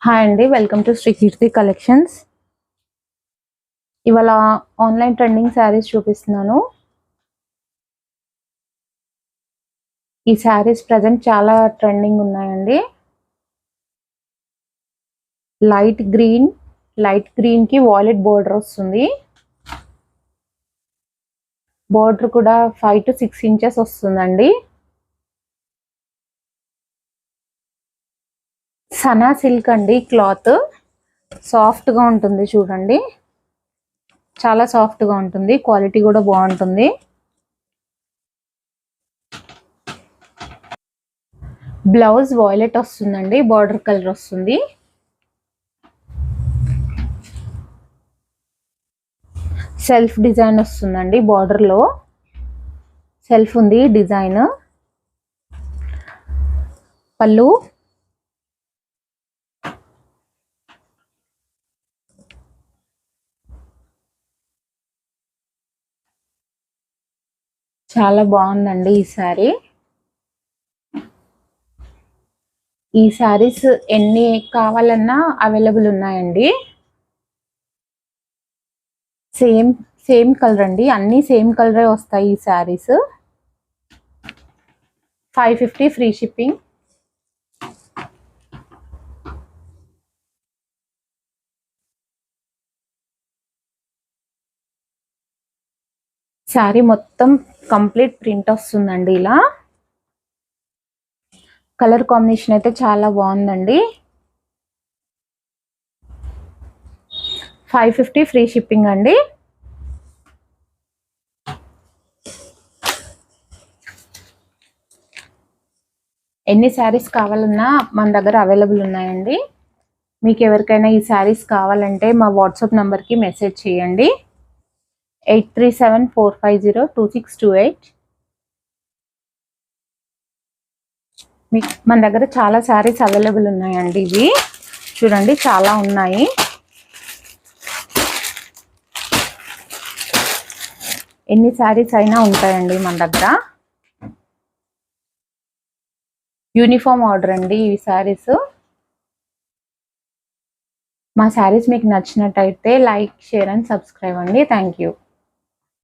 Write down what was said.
Hi అండి, welcome to Sri Keerthi collections. ఇవాళ online trending sarees చూపిస్తున్నాను. ఈ శారీస్ ప్రజెంట్ చాలా ట్రెండింగ్ ఉన్నాయండి. లైట్ గ్రీన్ కి వాయిలెట్ బోర్డర్ వస్తుంది. బోర్డర్ కూడా 5 to 6 ఇంచెస్ వస్తుందండి. సనా సిల్క్ అండి, క్లాత్ సాఫ్ట్ గా ఉంటుంది. చూడండి, చాలా సాఫ్ట్ గా ఉంటుంది. క్వాలిటీ కూడా బాగుంటుంది. బ్లౌజ్ వాయిలెట్ వస్తుందండి, బార్డర్ కలర్ వస్తుంది. సెల్ఫ్ డిజైన్ వస్తుందండి, బార్డర్ లో సెల్ఫ్ ఉంది డిజైన్. పళ్ళు, చాలా బాగుందండి ఈ శారీ. ఈ శారీస్ ఎన్ని కావాలన్నా అవైలబుల్ ఉన్నాయండి. సేమ్ కలర్ అండి, అన్ని సేమ్ కలరే వస్తాయి ఈ శారీస్. 550 free shipping. శారీ మొత్తం కంప్లీట్ ప్రింట్ వస్తుందండి. ఇలా కలర్ కాంబినేషన్ అయితే చాలా బాగుందండి. 550 ఫ్రీ షిప్పింగ్ అండి. ఎన్ని శారీస్ కావాలన్నా మన దగ్గర అవైలబుల్ ఉన్నాయండి. మీకు ఎవరికైనా ఈ శారీస్ కావాలంటే మా వాట్సాప్ నంబర్కి మెసేజ్ చేయండి. 8374502628. మన దగ్గర చాలా శారీస్ అవైలబుల్ ఉన్నాయండి. ఇవి చూడండి, చాలా ఉన్నాయి. ఎన్ని శారీస్ అయినా ఉంటాయండి మన దగ్గర. యూనిఫామ్ ఆర్డర్ అండి ఈ శారీస్. మా శారీస్ మీకు నచ్చినట్టయితే లైక్, షేర్ అండ్ సబ్స్క్రైబ్ అండి. Thank you.